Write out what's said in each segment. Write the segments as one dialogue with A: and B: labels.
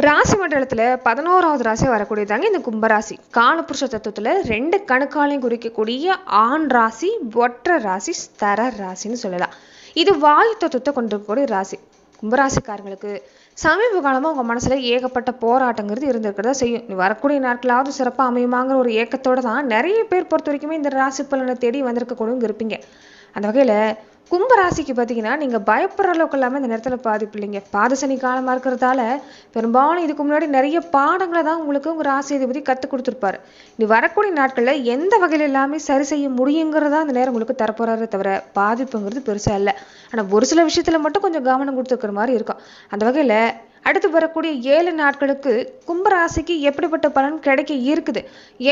A: ராசி மண்டலத்துல 11வது ராசி வரக்கூடியதாங்க இந்த கும்பராசி. காலபுருஷ தத்துவத்துல 2 கணுக்காலையும் குறிக்கக்கூடிய ஆண் ராசி, ஒற்றை ராசி, ஸ்தர ராசின்னு சொல்லலாம். இது வாயு தத்துவத்தை கொண்டிருக்கக்கூடிய ராசி. கும்பராசிக்காரங்களுக்கு சமீப காலமா உங்க மனசுல ஏகப்பட்ட போராட்டங்கிறது இருந்திருக்கிறதா செய்யும். நீ வரக்கூடிய நாட்களாவது சிறப்பா அமையுமாங்கிற ஒரு ஏக்கத்தோட தான் நிறைய பேர் பொறுத்த வரைக்குமே இந்த ராசி பலனை தேடி வந்திருக்க கூட இருப்பீங்க. அந்த வகையில கும்பராசிக்கு பார்த்தீங்கன்னா நீங்கள் பயப்படுற அளவுக்கு எல்லாமே இந்த நேரத்தில் பாதிப்பு இல்லைங்க. பாதசனி காலமாக இருக்கிறதால பெரும்பாலும் இதுக்கு முன்னாடி நிறைய பாடங்களை தான் உங்களுக்கு உங்கள் ராசி அதிபதி கற்றுக் கொடுத்துருப்பாரு. நீ வரக்கூடிய நாட்களில் எந்த வகையில் எல்லாமே சரி செய்ய முடியுங்கிறதா அந்த நேரம் உங்களுக்கு தரப்போறாரு தவிர பாதிப்புங்கிறது பெருசாக இல்லை. ஆனால் ஒரு சில விஷயத்தில் மட்டும் கொஞ்சம் கவனம் கொடுத்துருக்கிற மாதிரி இருக்கும். அந்த வகையில் அடுத்து வரக்கூடிய 7 நாட்களுக்கு கும்பராசிக்கு எப்படிப்பட்ட பலன் கிடைக்க இருக்குது,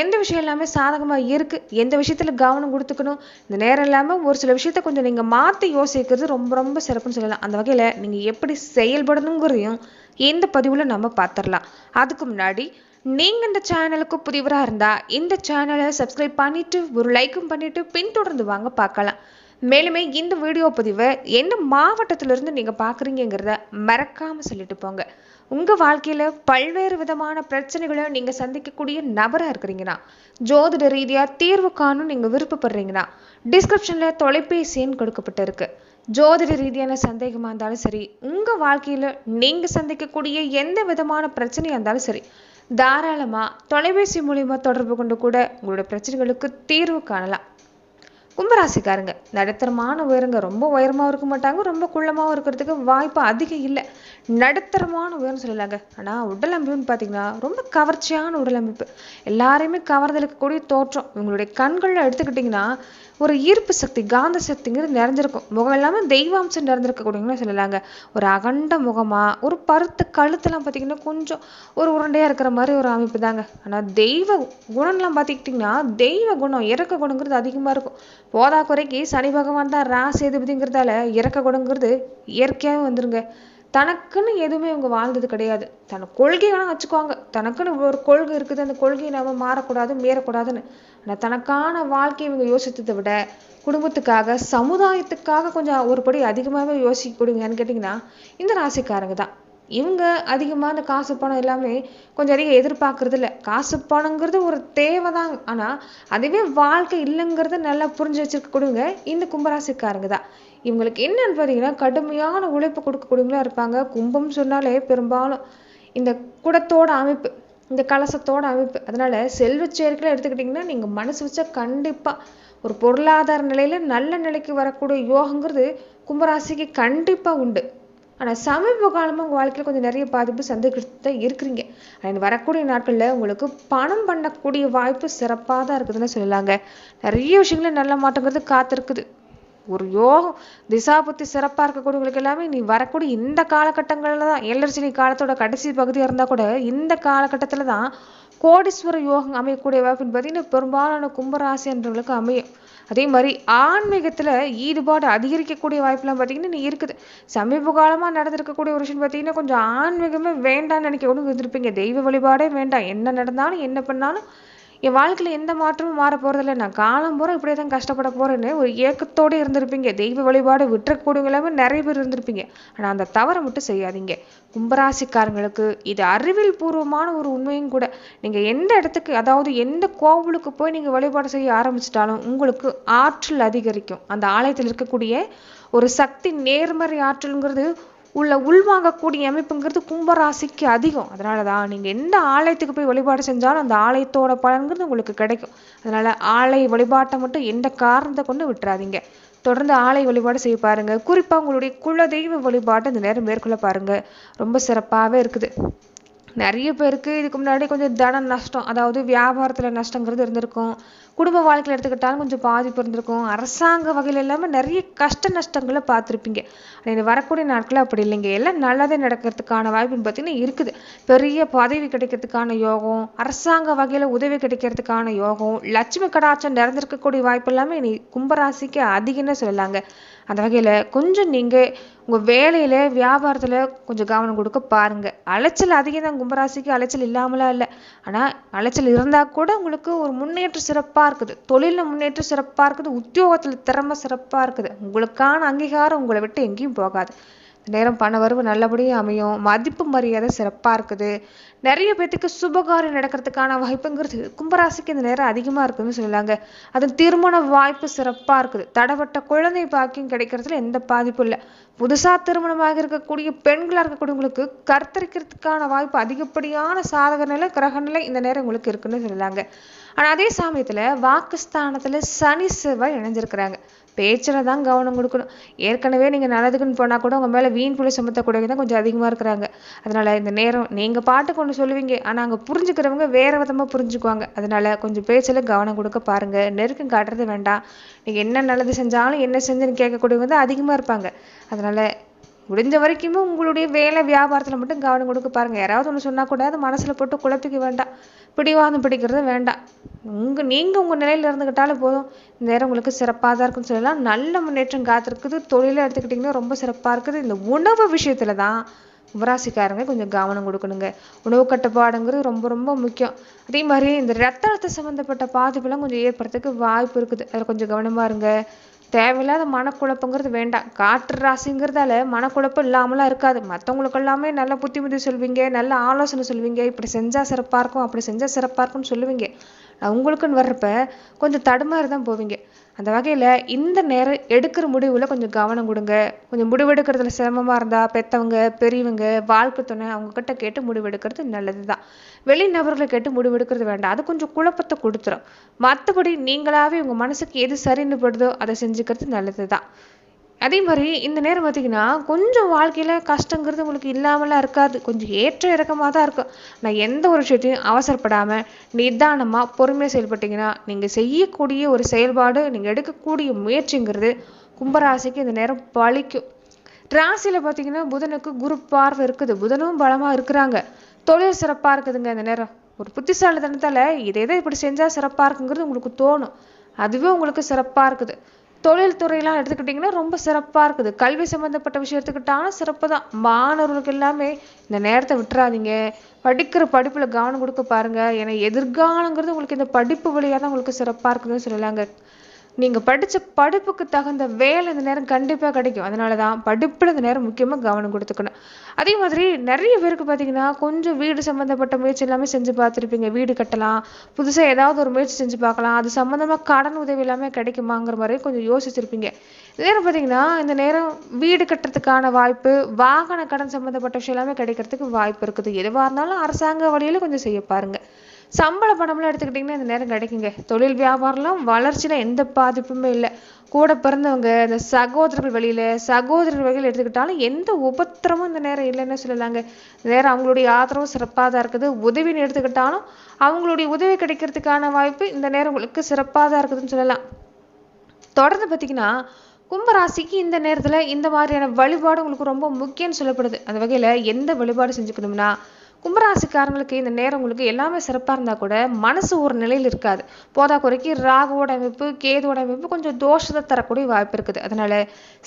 A: எந்த விஷயம் எல்லாமே சாதகமாக இருக்குது, எந்த விஷயத்தில் கவனம் கொடுத்துக்கணும், இந்த நேரம் இல்லாமல் ஒரு சில விஷயத்த கொஞ்சம் நீங்கள் மாற்றி யோசிக்கிறது ரொம்ப ரொம்ப சிறப்புன்னு சொல்லலாம். அந்த வகையில் நீங்கள் எப்படி செயல்படணுங்கிறதையும் இந்த பதிவில் நம்ம பார்த்துடலாம். அதுக்கு முன்னாடி நீங்கள் இந்த சேனலுக்கு புதியவராக இருந்தால் இந்த சேனலை சப்ஸ்கிரைப் பண்ணிவிட்டு ஒரு லைக்கும் பண்ணிவிட்டு பின்தொடர்ந்து வாங்க பார்க்கலாம். மேலுமே இந்த வீடியோ பதிவை எந்த மாவட்டத்திலிருந்து நீங்கள் பார்க்குறீங்கிறத மறக்காமல் சொல்லிட்டு போங்க. உங்கள் வாழ்க்கையில் பல்வேறு விதமான பிரச்சனைகளை நீங்கள் சந்திக்கக்கூடிய நபராக இருக்கிறீங்கன்னா, ஜோதிட ரீதியாக தீர்வு காணும் நீங்கள் விருப்பப்படுறீங்கன்னா டிஸ்கிரிப்ஷனில் தொலைபேசி எண் கொடுக்கப்பட்டிருக்கு. ஜோதிட ரீதியான சந்தேகமாக இருந்தாலும் சரி, உங்கள் வாழ்க்கையில் நீங்கள் சந்திக்கக்கூடிய எந்த விதமான பிரச்சனையாக இருந்தாலும் சரி, தாராளமாக தொலைபேசி மூலிமா தொடர்பு கொண்டு கூட உங்களோட பிரச்சனைகளுக்கு தீர்வு காணலாம். கும்பராசிக்காரங்க நடுத்தரமான உயரங்க, ரொம்ப உயரமாகவும் இருக்க மாட்டாங்க, ரொம்ப குள்ளமாகவும் இருக்கிறதுக்கு வாய்ப்பு அதிகம் இல்லை. நடுத்தரமான உயரம் சொல்லலாங்க. ஆனால் உடல் அமைப்புன்னு பார்த்தீங்கன்னா ரொம்ப கவர்ச்சியான உடல் அமைப்பு, எல்லாரையுமே கவர்தலுக்கக்கூடிய தோற்றம். இவங்களுடைய கண்களில் எடுத்துக்கிட்டிங்கன்னா ஒரு ஈர்ப்பு சக்தி, காந்த சக்திங்கிறது நிறைஞ்சிருக்கும். முகம் எல்லாமே தெய்வாம்சம் நிறைஞ்சிருக்கக்கூடியவங்களும் சொல்லலாங்க. ஒரு அகண்ட முகமாக, ஒரு பருத்த கழுத்தெல்லாம் பார்த்தீங்கன்னா கொஞ்சம் ஒரு உருண்டையாக இருக்கிற மாதிரி ஒரு அமைப்பு தாங்க. ஆனால் தெய்வ குணம்லாம் பார்த்துக்கிட்டிங்கன்னா தெய்வ குணம், இறக்க குணங்கிறது அதிகமாக இருக்கும். போதா குறைக்கு சனி பகவான் தான் ராசி அதிபதிங்கிறதால இறக்க குணங்கிறது இயற்கையாகவே வந்துருங்க. தனக்குன்னு எதுவுமே இவங்க வாழ்ந்தது கிடையாது. தன் கொள்கை வேணால் வச்சுக்குவாங்க, தனக்குன்னு ஒரு கொள்கை இருக்குது, அந்த கொள்கையை நம்ம மாறக்கூடாது மீறக்கூடாதுன்னு. ஆனால் தனக்கான வாழ்க்கையை இவங்க யோசித்ததை விட குடும்பத்துக்காக சமுதாயத்துக்காக கொஞ்சம் ஒரு படி அதிகமாகவே யோசிக்கக்கூடியங்கன்னு கேட்டிங்கன்னா இந்த ராசிக்காரங்க தான். இவங்க அதிகமாக இந்த காசு பணம் எல்லாமே கொஞ்சம் அதிகம் எதிர்பார்க்கறது இல்லை. காசு பணங்கிறது ஒரு தேவை தான், ஆனால் அதுவே வாழ்க்கை இல்லைங்கிறத நல்லா புரிஞ்சு வச்சிருக்கக்கூடியவங்க இந்த கும்பராசிக்காரங்க தான். இவங்களுக்கு என்னன்னு பார்த்தீங்கன்னா கடுமையான உழைப்பு கொடுக்கக்கூடியவங்களா இருப்பாங்க. கும்பம் சொன்னாலே பெரும்பாலும் இந்த குடத்தோட அமைப்பு, இந்த கலசத்தோட அமைப்பு. அதனால செல்வ சேர்க்கையில எடுத்துக்கிட்டிங்கன்னா நீங்கள் மனசு வச்சா கண்டிப்பாக ஒரு பொருளாதார நிலையில் நல்ல நிலைக்கு வரக்கூடிய யோகங்கிறது கும்பராசிக்கு கண்டிப்பாக உண்டு. ஆனால் சமீப காலமாக உங்கள் வாழ்க்கையில் கொஞ்சம் நிறைய பாதிப்பு சந்திக்கிட்டு தான் இருக்கிறீங்க. ஆனால் வரக்கூடிய நாட்களில் உங்களுக்கு பணம் பண்ணக்கூடிய வாய்ப்பு சிறப்பாக தான் இருக்குதுன்னு சொல்லலாங்க. நிறைய விஷயங்கள நல்ல மாற்றங்கிறது காத்திருக்குது. ஒரு யோகம் திசாபுத்தி சிறப்பாக இருக்கக்கூடியவங்களுக்கு எல்லாமே நீ வரக்கூடிய இந்த காலகட்டங்களில் தான், எல்லர்ஜினி காலத்தோட கடைசி பகுதியாக இருந்தால் கூட இந்த காலகட்டத்தில் தான் கோடீஸ்வர யோகம் அமையக்கூடிய வாய்ப்புன்னு பார்த்தீங்கன்னா பெரும்பாலான கும்பராசி என்றவங்களுக்கு அமையும். அதே மாதிரி ஆன்மீகத்தில் ஈடுபாடு அதிகரிக்கக்கூடிய வாய்ப்புலாம் பார்த்தீங்கன்னா நீ இருக்குது. சமீப காலமாக நடந்திருக்கக்கூடிய ஒரு விஷயம் பார்த்தீங்கன்னா கொஞ்சம் ஆன்மீகமே வேண்டாம்னு நினைக்க கூட இருந்திருப்பீங்க. தெய்வ வழிபாடே வேண்டாம், என்ன நடந்தாலும் என்ன பண்ணாலும் என் வாழ்க்கையில் எந்த மாற்றமும் மாற போகிறதில்ல, நான் காலம் பூரா இப்படியே தான் கஷ்டப்பட போகிறேன்னு ஒரு ஏக்கத்தோடு இருந்திருப்பீங்க. தெய்வ வழிபாடு விட்டுறக்கூடியவங்க எல்லாமே நிறைய பேர் இருந்திருப்பீங்க. ஆனால் அந்த தவறை மட்டும் செய்யாதீங்க. கும்பராசிக்காரங்களுக்கு இது அறிவியல் பூர்வமான ஒரு உண்மையும் கூட. நீங்கள் எந்த இடத்துக்கு, அதாவது எந்த கோவிலுக்கு போய் நீங்கள் வழிபாடு செய்ய ஆரம்பிச்சிட்டாலும் உங்களுக்கு ஆற்றல் அதிகரிக்கும். அந்த ஆலயத்தில் இருக்கக்கூடிய ஒரு சக்தி, நேர்மறை ஆற்றலுங்கிறது உள்வாங்கக்கூடிய அமைப்புங்கிறது கும்பராசிக்கு அதிகம். அதனால தான் நீங்கள் எந்த ஆலயத்துக்கு போய் வழிபாடு செஞ்சாலும் அந்த ஆலயத்தோட பலன்கிறது உங்களுக்கு கிடைக்கும். அதனால ஆலய வழிபாட்டை மட்டும் எந்த காரணத்தை கொண்டு விட்டுறாதீங்க. தொடர்ந்து ஆலய வழிபாடு செய்ய பாருங்க. குறிப்பாக உங்களுடைய குலதெய்வ வழிபாட்டை இந்த நேரம் மேற்கொள்ள பாருங்க. ரொம்ப சிறப்பாகவே இருக்குது. நிறைய பேருக்கு இதுக்கு முன்னாடி கொஞ்சம் தன நஷ்டம், அதாவது வியாபாரத்தில் நஷ்டங்கிறது இருந்திருக்கும். குடும்ப வாழ்க்கையில் எடுத்துக்கிட்டாலும் கொஞ்சம் பாதிப்பு இருந்திருக்கும். அரசாங்க வகையில் இல்லாமல் நிறைய கஷ்ட நஷ்டங்களை பார்த்துருப்பீங்க. ஆனால் வரக்கூடிய நாட்களில் அப்படி இல்லைங்க. எல்லாம் நல்லதே நடக்கிறதுக்கான வாய்ப்புன்னு பார்த்தீங்கன்னா இருக்குது. பெரிய பதவி கிடைக்கிறதுக்கான யோகம், அரசாங்க வகையில் உதவி கிடைக்கிறதுக்கான யோகம், லட்சுமி கடாட்சம் நிறைந்திருக்கக்கூடிய வாய்ப்பு எல்லாமே நீ கும்பராசிக்கு அதிகம்னு சொல்லலாங்க. அந்த வகையில் கொஞ்சம் நீங்கள் உங்கள் வேலையில் வியாபாரத்தில் கொஞ்சம் கவனம் கொடுக்க பாருங்கள். அலைச்சல் அதிகம் தான் கும்பராசிக்கு, அலைச்சல் இல்லாமலாம் இல்லை. ஆனால் அலைச்சல் இருந்தால் கூட உங்களுக்கு ஒரு முன்னேற்றம் சிறப்பாக இருக்குது, தொழிலில் முன்னேற்றம் சிறப்பாக இருக்குது, உத்தியோகத்தில் திறமை சிறப்பாக இருக்குது, உங்களுக்கான அங்கீகாரம் உங்களை விட்டு எங்கேயும் போகாது. நேரம் பண வரவு நல்லபடியாக அமையும். மதிப்பு மரியாதை சிறப்பாக இருக்குது. நிறைய பேத்துக்கு சுபகாரியம் நடக்கிறதுக்கான வாய்ப்புங்கிறது கும்பராசிக்கு இந்த நேரம் அதிகமாக இருக்குதுன்னு சொல்லலாங்க. அது திருமண வாய்ப்பு சிறப்பாக இருக்குது. தடைப்பட்ட குழந்தை பாக்கியம் கிடைக்கிறதுல எந்த பாதிப்பும் இல்லை. புதுசாக திருமணமாக இருக்கக்கூடிய பெண்களாக இருக்கக்கூடியவங்களுக்கு கருத்தரிக்கிறதுக்கான வாய்ப்பு அதிகப்படியான சாதக நிலை கிரக நிலை இந்த நேரம் உங்களுக்கு இருக்குன்னு சொல்லலாங்க. ஆனால் அதே சமயத்தில் வாக்குஸ்தானத்தில் சனி செவ்வாய் இணைஞ்சிருக்கிறாங்க. பேச்சில் தான் கவனம் கொடுக்கணும். ஏற்கனவே நீங்கள் நல்லதுக்குன்னு போனால் கூட உங்கள் மேலே வீண் புலி சுமத்தக்கூடியவங்க தான் கொஞ்சம் அதிகமாக இருக்கிறாங்க. அதனால் இந்த நேரம் நீங்கள் பாட்டுக்கு ஒன்று சொல்லுவீங்க, ஆனால் அங்கே புரிஞ்சுக்கிறவங்க வேறு விதமாக புரிஞ்சுக்குவாங்க. அதனால் கொஞ்சம் பேச்சில் கவனம் கொடுக்க பாருங்கள். நெருக்கம் காட்டுறது வேண்டாம். நீங்கள் என்ன நல்லது செஞ்சாலும் என்ன செஞ்சுன்னு கேட்கக்கூடியவங்க தான் அதிகமாக இருப்பாங்க. அதனால் முடிஞ்ச வரைக்குமே உங்களுடைய வேலை வியாபாரத்தில் மட்டும் கவனம் கொடுக்க பாருங்கள். யாராவது ஒன்று சொன்னால் கூட அது மனசில் போட்டு குழப்பிக்க வேண்டாம். பிடிவாதம் பிடிக்கிறது வேண்டாம். நீங்கள் உங்கள் நிலையில் இருந்துக்கிட்டாலும் போதும். இந்த நேரம் உங்களுக்கு சிறப்பாக தான் இருக்குன்னு சொல்லலாம். நல்ல முன்னேற்றம் காத்திருக்குது. தொழிலை எடுத்துக்கிட்டிங்கன்னா ரொம்ப சிறப்பாக இருக்குது. இந்த உணவு விஷயத்தில் தான் கும்பராசிக்காரங்க கொஞ்சம் கவனம் கொடுக்கணுங்க. உணவு கட்டுப்பாடுங்கிறது ரொம்ப ரொம்ப முக்கியம். அதே மாதிரி இந்த ரத்த அழுத்த சம்மந்தப்பட்ட பாதிப்புலாம் கொஞ்சம் ஏற்படுறதுக்கு வாய்ப்பு இருக்குது. அதில் கொஞ்சம் கவனமாக இருங்க. தேவையில்லாத மனக்குழப்பங்கிறது வேண்டாம். காற்று ராசிங்கிறதால மனக்குழப்பம் இல்லாமலாம் இருக்காது. மற்றவங்களுக்கு எல்லாமே நல்ல புத்தி சொல்வீங்க, நல்ல ஆலோசனை சொல்வீங்க. இப்படி செஞ்சால் சிறப்பாக இருக்கும், அப்படி செஞ்சால் சிறப்பாக இருக்கும்னு சொல்லுவீங்க. உங்களுக்குன்னு வர்றப்ப கொஞ்சம் தடுமாறி தான் போவீங்க. அந்த வகையில் இந்த நேரம் எடுக்கிற முடிவில் கொஞ்சம் கவனம் கொடுங்க. கொஞ்சம் முடிவெடுக்கிறதுல சிரமமாக இருந்தால் பெற்றவங்க பெரியவங்க வாழ்க்கை துணை அவங்கக்கிட்ட கேட்டு முடிவெடுக்கிறது நல்லது தான். வெளி நபர்களை கேட்டு முடிவெடுக்கிறது வேண்டாம். அது கொஞ்சம் குழப்பத்தை கொடுத்துரும். மற்றபடி நீங்களாவே உங்கள் மனசுக்கு எது சரின்னு படுதோ அதை செஞ்சுக்கிறது நல்லது தான். அதே மாதிரி இந்த நேரம் பார்த்தீங்கன்னா கொஞ்சம் வாழ்க்கையில் கஷ்டங்கிறது உங்களுக்கு இல்லாமலாம் இருக்காது. கொஞ்சம் ஏற்ற இறக்கமாக தான் இருக்கும். நான் எந்த ஒரு விஷயத்தையும் அவசரப்படாமல் நிதானமாக பொறுமையாக செயல்பட்டீங்கன்னா நீங்கள் செய்யக்கூடிய ஒரு செயல்பாடு, நீங்கள் எடுக்கக்கூடிய முயற்சிங்கிறது கும்பராசிக்கு இந்த நேரம் பழிக்கும். ராசியில் பார்த்தீங்கன்னா புதனுக்கு குரு பார்வை இருக்குது. புதனும் பலமாக இருக்கிறாங்க. தொழில் சிறப்பாக இருக்குதுங்க. இந்த நேரம் ஒரு புத்திசாலித்தனத்தால் இதை இப்படி செஞ்சால் சிறப்பாக இருக்குங்கிறது உங்களுக்கு தோணும். அதுவே உங்களுக்கு சிறப்பாக இருக்குது. தொழில் துறையெல்லாம் எடுத்துக்கிட்டிங்கன்னா ரொம்ப சிறப்பாக இருக்குது. கல்வி சம்மந்தப்பட்ட விஷயம் எடுத்துக்கிட்டாலும் சிறப்பு தான். மாணவர்களுக்கு எல்லாமே இந்த நேரத்தை விட்டுறாதீங்க. படிக்கிற படிப்பில் கவனம் கொடுக்க பாருங்கள். ஏன்னா எதிர்காலங்கிறது உங்களுக்கு இந்த படிப்பு வழியாக தான் உங்களுக்கு சிறப்பாக இருக்குதுன்னு சொல்லலாங்க. நீங்கள் படித்த படிப்புக்கு தகுந்த வேலை இந்த நேரம் கண்டிப்பாக கிடைக்கும். அதனால தான் படிப்பில் இந்த நேரம் முக்கியமாக கவனம் கொடுத்துக்கணும். அதே மாதிரி நிறைய பேருக்கு பார்த்தீங்கன்னா கொஞ்சம் வீடு சம்மந்தப்பட்ட முயற்சி எல்லாமே செஞ்சு பார்த்துருப்பீங்க. வீடு கட்டலாம், புதுசாக ஏதாவது ஒரு முயற்சி செஞ்சு பார்க்கலாம், அது சம்மந்தமாக கடன் உதவி எல்லாமே கிடைக்குமாங்கிற மாதிரி கொஞ்சம் யோசிச்சிருப்பீங்க. இந்த நேரம் பார்த்தீங்கன்னா இந்த நேரம் வீடு கட்டுறதுக்கான வாய்ப்பு, வாகன கடன் சம்மந்தப்பட்ட விஷயம் எல்லாமே கிடைக்கிறதுக்கு வாய்ப்பு இருக்குது. எதுவாக இருந்தாலும் அரசாங்க வழியில் கொஞ்சம் செய்ய பாருங்கள். சம்பள பணம்லாம் எடுத்துக்கிட்டிங்கன்னா இந்த நேரம் கிடைக்குங்க. தொழில் வியாபாரம்லாம் வளர்ச்சியில் எந்த பாதிப்புமே இல்லை. கூட பிறந்தவங்க, இந்த சகோதரர்கள் வகையில் எடுத்துக்கிட்டாலும் எந்த உபத்திரமும் இந்த நேரம் இல்லைன்னு சொல்லலாங்க. இந்த நேரம் அவங்களுடைய ஆதரவும் சிறப்பாக தான் இருக்குது. உதவின்னு எடுத்துக்கிட்டாலும் அவங்களுடைய உதவி கிடைக்கிறதுக்கான வாய்ப்பு இந்த நேரம் உங்களுக்கு சிறப்பாக தான் இருக்குதுன்னு சொல்லலாம். தொடர்ந்து பார்த்தீங்கன்னா கும்பராசிக்கு இந்த நேரத்தில் இந்த மாதிரியான வழிபாடு உங்களுக்கு ரொம்ப முக்கியம்னு சொல்லப்படுது. அந்த வகையில் எந்த வழிபாடு செஞ்சுக்கணும்னா, கும்பராசிக்காரங்களுக்கு இந்த நேரம் உங்களுக்கு எல்லாமே சிறப்பாக இருந்தால் கூட மனசு ஒரு நிலையில் இருக்காது. போதா குறைக்கு ராகுவோட அமைப்பு, கேதுவோட அமைப்பு கொஞ்சம் தோஷத்தை தரக்கூடிய வாய்ப்பு இருக்குது. அதனால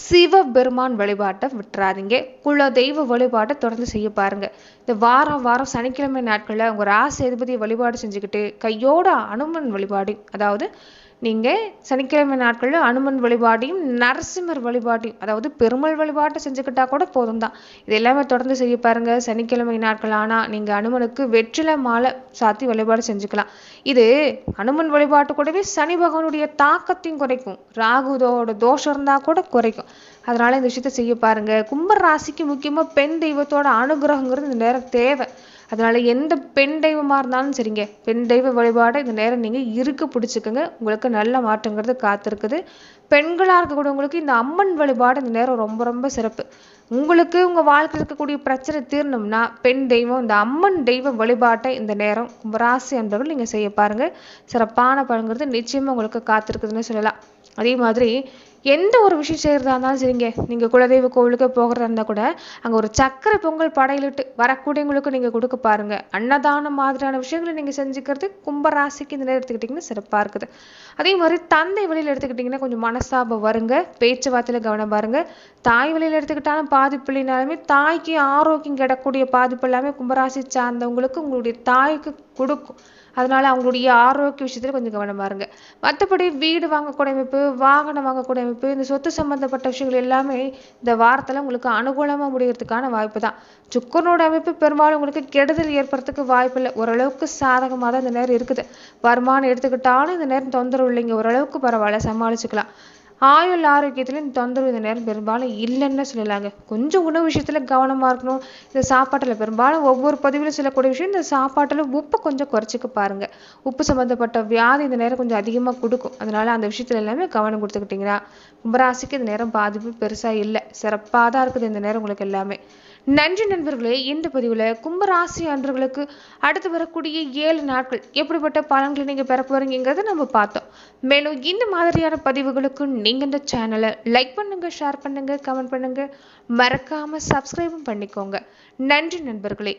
A: சிவபெருமான் வழிபாட்டை விட்டுறாதீங்க. குல தெய்வ வழிபாட்டை தொடர்ந்து செய்ய பாருங்க. இந்த வாரம் சனிக்கிழமை நாட்களில் உங்கள் ராசி அதிபதியை வழிபாடு செஞ்சுக்கிட்டு கையோட அனுமன் வழிபாடு, அதாவது நீங்கள் சனிக்கிழமை நாட்களில் அனுமன் வழிபாட்டையும் நரசிம்மர் வழிபாட்டையும், அதாவது பெருமாள் வழிபாட்டை செஞ்சுக்கிட்டா கூட போதும் தான். இது எல்லாமே தொடர்ந்து செய்ய பாருங்க. சனிக்கிழமை நாட்கள் ஆனால் நீங்கள் அனுமனுக்கு வெற்றிலை மாலை சாத்தி வழிபாடு செஞ்சுக்கலாம். இது அனுமன் வழிபாட்டு கூடவே சனி பகவானுடைய தாக்கத்தையும் குறைக்கும். ராகுதோட தோஷம் இருந்தால் கூட குறைக்கும். அதனால இந்த விஷயத்த செய்ய பாருங்க. கும்பர் ராசிக்கு முக்கியமாக பெண் தெய்வத்தோட அனுகிரகங்கிறது இந்த நேரம் தேவை. அதனால எந்த பெண் தெய்வமாக இருந்தாலும் சரிங்க, பெண் தெய்வ வழிபாடை இந்த நேரம் நீங்கள் இருக்க பிடிச்சிக்கோங்க. உங்களுக்கு நல்ல மாற்றங்கிறது காத்திருக்குது. பெண்களாக இருக்கக்கூடியவங்களுக்கு இந்த அம்மன் வழிபாடு இந்த நேரம் ரொம்ப ரொம்ப சிறப்பு. உங்களுக்கு உங்கள் வாழ்க்கையில் இருக்கக்கூடிய பிரச்சனை தீரணும்னா பெண் தெய்வம், இந்த அம்மன் தெய்வ வழிபாட்டை இந்த நேரம் கும்பராசி அன்பர்கள் நீங்கள் செய்ய பாருங்கள். சிறப்பான பலங்கிறது நிச்சயமாக உங்களுக்கு காத்திருக்குதுன்னு சொல்லலாம். அதே மாதிரி எந்த ஒரு விஷயம் செய்கிறதா இருந்தாலும் சரிங்க, நீங்கள் குலதெய்வ கோவிலுக்கு போகிறதா இருந்தால் கூட அங்கே ஒரு சக்கரை பொங்கல் படையிலிட்டு வரக்கூடியவங்களுக்கு நீங்கள் கொடுக்க பாருங்கள். அன்னதானம் மாதிரியான விஷயங்களை நீங்கள் செஞ்சுக்கிறது கும்பராசிக்கு இந்த நேரம் எடுத்துக்கிட்டிங்கன்னா சிறப்பாக இருக்குது. அதே மாதிரி தந்தை வழியில் எடுத்துக்கிட்டிங்கன்னா கொஞ்சம் மனஸ்தாபம் வருங்க. பேச்சுவார்த்தையில் கவனம் பாருங்கள். தாய் வழியில் எடுத்துக்கிட்டாலும் பாதிப்பு இல்லைனாலுமே தாய்க்கு ஆரோக்கியம் கிடக்கூடிய பாதிப்பு எல்லாமே கும்பராசி சார்ந்தவங்களுக்கு உங்களுடைய தாய்க்கு கொடுக்கும். அதனால அவங்களுடைய ஆரோக்கிய விஷயத்துல கொஞ்சம் கவனமா இருங்க. மற்றபடி வீடு வாங்கக்கூடிய அமைப்பு, வாகனம் வாங்கக்கூடிய அமைப்பு, இந்த சொத்து சம்பந்தப்பட்ட விஷயங்கள் எல்லாமே இந்த வாரத்துல உங்களுக்கு அனுகூலமா முடியறதுக்கான வாய்ப்பு தான். சுக்கரனோட அமைப்பு பெரும்பாலும் உங்களுக்கு கெடுதல் ஏற்படுறதுக்கு வாய்ப்பு இல்லை. ஓரளவுக்கு சாதகமாக தான் இந்த நேரம் இருக்குது. வருமானம் எடுத்துக்கிட்டாலும் இந்த நேரம் தொந்தரவு இல்லைங்க, ஓரளவுக்கு பரவாயில்ல, சமாளிச்சுக்கலாம். ஆயுள் ஆரோக்கியத்துல இந்த தொந்தரவு இந்த நேரம் பெரும்பாலும் இல்லைன்னு சொல்லலாங்க. கொஞ்சம் உணவு விஷயத்துல கவனமா இருக்கணும். இந்த சாப்பாட்டுல பெரும்பாலும் ஒவ்வொரு பதிவிலும் சொல்லக்கூடிய விஷயம், இந்த சாப்பாட்டுல உப்பு கொஞ்சம் குறைச்சிக்க பாருங்க. உப்பு சம்பந்தப்பட்ட வியாதி இந்த நேரம் கொஞ்சம் அதிகமா கொடுக்கும். அதனால அந்த விஷயத்துல எல்லாமே கவனம் கொடுத்துக்கிட்டீங்கன்னா கும்பராசிக்கு இந்த நேரம் பாதிப்பு பெருசா இல்லை, சிறப்பாக தான் இருக்குது இந்த நேரம் உங்களுக்கு எல்லாமே. நன்றி நண்பர்களே. இந்த பதிவுல கும்பராசி அன்பர்களுக்கு அடுத்து வரக்கூடிய 7 நாட்கள் எப்படிப்பட்ட பலன்களை நீங்க பெற போறீங்கிறத நம்ம பார்த்தோம். மேலும் இந்த மாதிரியான பதிவுகளுக்கு நீங்க இந்த சேனலை லைக் பண்ணுங்க, ஷேர் பண்ணுங்க, கமெண்ட் பண்ணுங்க, மறக்காம சப்ஸ்கிரைபும் பண்ணிக்கோங்க. நன்றி நண்பர்களே.